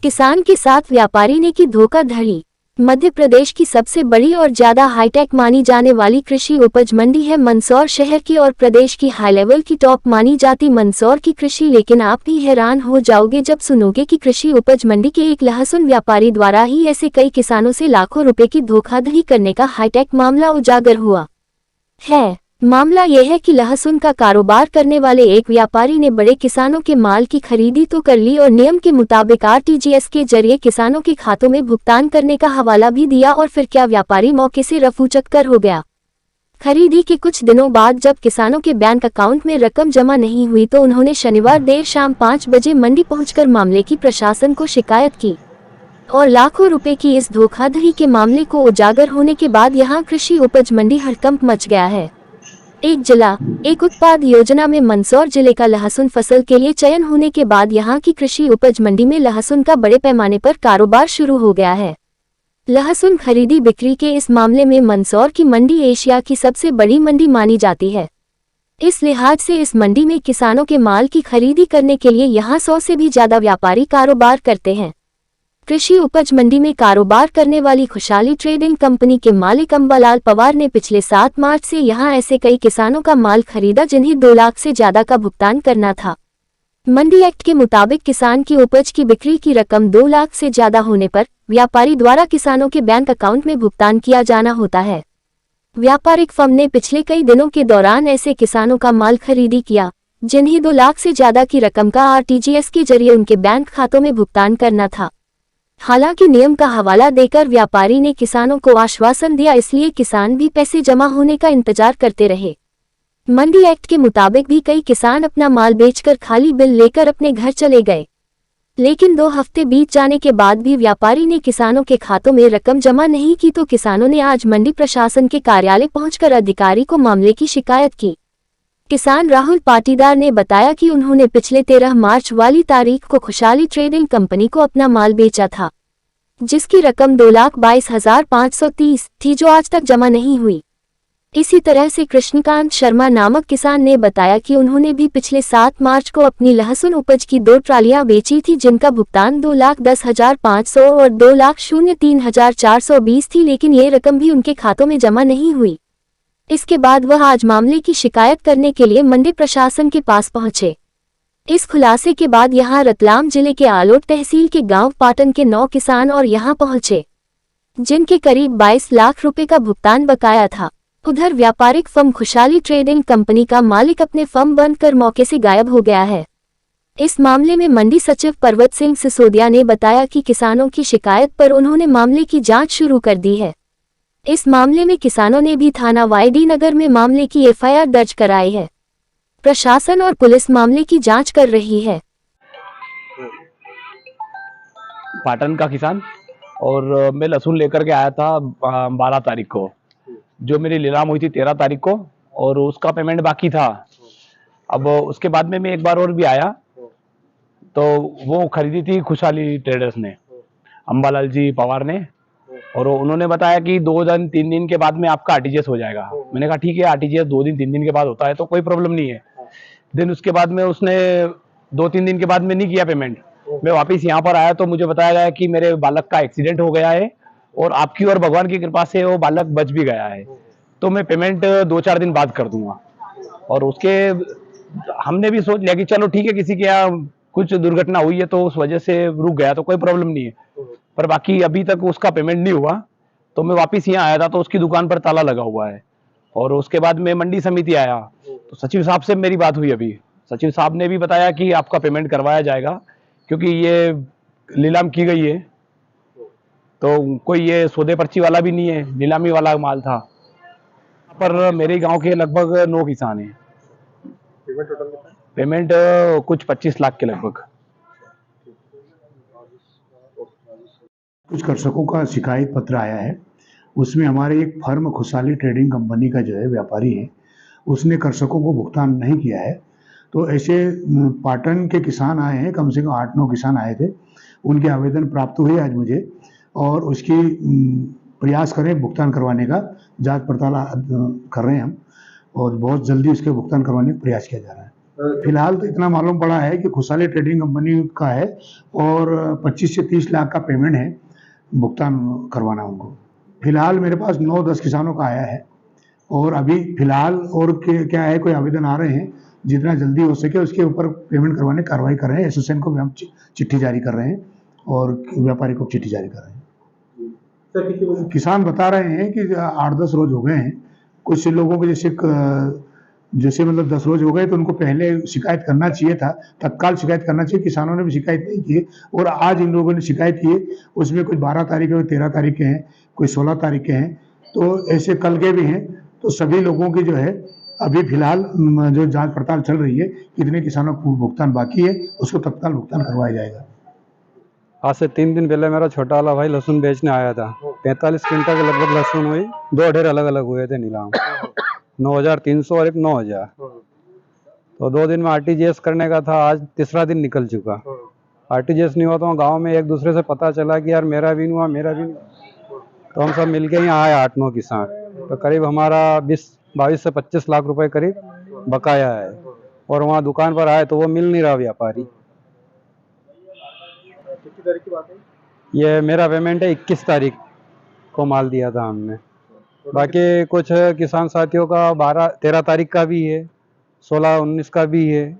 किसान के साथ व्यापारी ने की धोखाधड़ी। मध्य प्रदेश की सबसे बड़ी और ज्यादा हाईटेक मानी जाने वाली कृषि उपज मंडी है मंदसौर शहर की और प्रदेश की हाई लेवल की टॉप मानी जाती मंदसौर की कृषि। लेकिन आप भी हैरान हो जाओगे जब सुनोगे कि कृषि उपज मंडी के एक लहसुन व्यापारी द्वारा ही ऐसे कई किसानों से लाखों रुपए की धोखाधड़ी करने का हाईटेक मामला उजागर हुआ है। मामला यह है कि लहसुन का कारोबार करने वाले एक व्यापारी ने बड़े किसानों के माल की खरीदी तो कर ली और नियम के मुताबिक आरटीजीएस के जरिए किसानों के खातों में भुगतान करने का हवाला भी दिया और फिर क्या व्यापारी मौके से रफूचक्कर हो गया। खरीदी के कुछ दिनों बाद जब किसानों के बैंक अकाउंट में रकम जमा नहीं हुई तो उन्होंने शनिवार देर शाम 5 बजे मंडी पहुंचकर मामले की प्रशासन को शिकायत की और लाखों रुपए की इस धोखाधड़ी के मामले को उजागर होने के बाद यहां कृषि उपज मंडी हड़कंप मच गया है। एक जिला एक उत्पाद योजना में मंदसौर जिले का लहसुन फसल के लिए चयन होने के बाद यहां की कृषि उपज मंडी में लहसुन का बड़े पैमाने पर कारोबार शुरू हो गया है। लहसुन खरीदी बिक्री के इस मामले में मंदसौर की मंडी एशिया की सबसे बड़ी मंडी मानी जाती है। इस लिहाज से इस मंडी में किसानों के माल की खरीदी करने के लिए यहां 100 से भी ज्यादा व्यापारी कारोबार करते हैं। कृषि उपज मंडी में कारोबार करने वाली खुशहाली ट्रेडिंग कंपनी के मालिक अंबालाल पवार ने पिछले 7 मार्च से यहां ऐसे कई किसानों का माल खरीदा जिन्हें 2 लाख से ज्यादा का भुगतान करना था। मंडी एक्ट के मुताबिक किसान की उपज की बिक्री की रकम 2 लाख से ज्यादा होने पर व्यापारी द्वारा किसानों के बैंक अकाउंट में भुगतान किया जाना होता है। व्यापारिक फर्म ने पिछले कई दिनों के दौरान ऐसे किसानों का माल खरीदी किया जिन्हें 2 लाख से ज्यादा की रकम का आरटीजीएस के जरिए उनके बैंक खातों में भुगतान करना था। हालांकि नियम का हवाला देकर व्यापारी ने किसानों को आश्वासन दिया, इसलिए किसान भी पैसे जमा होने का इंतजार करते रहे। मंडी एक्ट के मुताबिक भी कई किसान अपना माल बेचकर खाली बिल लेकर अपने घर चले गए, लेकिन 2 हफ्ते बीत जाने के बाद भी व्यापारी ने किसानों के खातों में रकम जमा नहीं की तो किसानों ने आज मंडी प्रशासन के कार्यालय पहुंचकर अधिकारी को मामले की शिकायत की। किसान राहुल पाटीदार ने बताया कि उन्होंने पिछले 13 मार्च वाली तारीख को खुशहाली ट्रेडिंग कंपनी को अपना माल बेचा था, जिसकी रकम 2,22,530 थी जो आज तक जमा नहीं हुई। इसी तरह से कृष्णकांत शर्मा नामक किसान ने बताया कि उन्होंने भी पिछले 7 मार्च को अपनी लहसुन उपज की 2 ट्रालियां बेची थी जिनका भुगतान 2,10,500 और 2,03,420 थी, लेकिन ये रकम भी उनके खातों में जमा नहीं हुई। इसके बाद वह आज मामले की शिकायत करने के लिए मंडी प्रशासन के पास पहुंचे। इस खुलासे के बाद यहां रतलाम जिले के आलोट तहसील के गांव पाटन के 9 किसान और यहां पहुंचे जिनके करीब 22 लाख रुपए का भुगतान बकाया था। उधर व्यापारिक फर्म खुशहाली ट्रेडिंग कंपनी का मालिक अपने फर्म बंद कर मौके से गायब हो गया है। इस मामले में मंडी सचिव पर्वत सिंह सिसोदिया ने बताया कि किसानों की शिकायत पर उन्होंने मामले की जांच शुरू कर दी है। इस मामले में किसानों ने भी थाना वाईडी नगर में मामले की एफआईआर दर्ज कराई है। प्रशासन और पुलिस मामले की जांच कर रही है। पाटन का किसान और मैं लहसुन लेकर के आया था 12 तारीख को, जो मेरी नीलाम हुई थी 13 तारीख को और उसका पेमेंट बाकी था। अब उसके बाद में मैं एक बार और भी आया तो वो खरीदी थी खुशहाली ट्रेडर्स ने, अंबालाल जी पवार ने, और उन्होंने बताया कि 2 दिन 3 दिन के बाद में आपका आरटीजीएस हो जाएगा। मैंने कहा ठीक है, आरटीजीएस 2 दिन 3 दिन के बाद होता है तो कोई प्रॉब्लम नहीं है। दिन उसके बाद में उसने 2-3 दिन के बाद में नहीं किया पेमेंट। मैं वापस यहाँ पर आया तो मुझे बताया गया कि मेरे बालक का एक्सीडेंट हो गया है और आपकी और भगवान की कृपा से वो बालक बच भी गया है, तो मैं पेमेंट 2-4 दिन बाद कर दूंगा। और उसके हमने भी सोच लिया कि चलो ठीक है, किसी के यहाँ कुछ दुर्घटना हुई है तो उस वजह से रुक गया तो कोई प्रॉब्लम नहीं है, पर बाकी अभी तक उसका पेमेंट नहीं हुआ। तो मैं वापस यहाँ आया था तो उसकी दुकान पर ताला लगा हुआ है। और उसके बाद मैं मंडी समिति आया तो सचिव साहब से मेरी बात हुई। अभी सचिव साहब ने भी बताया कि आपका पेमेंट करवाया जाएगा क्योंकि ये नीलाम की गई है, तो कोई ये सौदे पर्ची वाला भी नहीं है, नीलामी वाला माल था। पर मेरे गांव के लगभग 9 किसान हैं। पेमेंट टोटल कितना है? पेमेंट कुछ 25 लाख के लगभग। कुछ कृषकों का शिकायत पत्र आया है, उसमें हमारे एक फर्म खुशहाली ट्रेडिंग कंपनी का जो है व्यापारी है, उसने कृषकों को भुगतान नहीं किया है। तो ऐसे पाटन के किसान आए हैं, कम से कम 8-9 किसान आए थे, उनके आवेदन प्राप्त हुए आज मुझे, और उसकी प्रयास करें भुगतान करवाने का, जांच पड़ताल कर रहे हैं हम और बहुत जल्दी उसके भुगतान करवाने का प्रयास किया जा रहा है। फिलहाल तो इतना मालूम पड़ा है कि खुशहाली ट्रेडिंग कंपनी का है और 25 से 30 लाख का पेमेंट है, भुगतान करवाना उनको। फिलहाल मेरे पास 9-10 किसानों का आया है और अभी फिलहाल और क्या है, कोई आवेदन आ रहे हैं, जितना जल्दी हो सके उसके ऊपर पेमेंट करवाने कार्रवाई कर रहे हैं। एसोसिएशन को भी हम चिट्ठी जारी कर रहे हैं और व्यापारी को चिट्ठी जारी कर रहे हैं। किसान बता रहे हैं कि 8-10 रोज हो गए हैं। कुछ लोगों को जैसे मतलब 10 रोज हो गए तो उनको पहले शिकायत करना चाहिए था, तत्काल शिकायत करना चाहिए। किसानों ने भी शिकायत नहीं की और आज इन लोगों ने शिकायत की है, उसमें कुछ 12 तारीख के, 13 तारीख के हैं, कोई 16 तारीख के हैं, तो ऐसे कल के भी हैं। तो सभी लोगों की जो है अभी फिलहाल जो जांच पड़ताल चल रही है, कितने किसानों को भुगतान बाकी है उसको तत्काल भुगतान करवाया जाएगा। आज से 3 दिन पहले मेरा छोटा वाला भाई लहसुन बेचने आया था। 45 क्विंटल के लगभग लहसुन हुई, 2 ढेर अलग अलग हुए थे नीलाम, 9,300 और एक 9,000। तो 2 दिन में आरटीजीएस करने का था, आज तीसरा दिन निकल चुका। आरटीजीएस नहीं हुआ तो गांव में एक दूसरे से पता चला कि यार मेरा भी नहीं हुआ, मेरा भी नहीं हुआ। तो हम सब मिलके यहाँ आए 8-9 किसान, तो करीब हमारा 22 से 25 लाख रुपए करीब बकाया है। और वहाँ दुकान पर आए तो वो मिल नहीं रहा व्यापारी। कितनी तारीख की बात है? ये मेरा पेमेंट है 21 तारीख को माल दिया था हमने। बाकी कुछ किसान साथियों का 12-13 तारीख का भी है, 16-19 का भी है।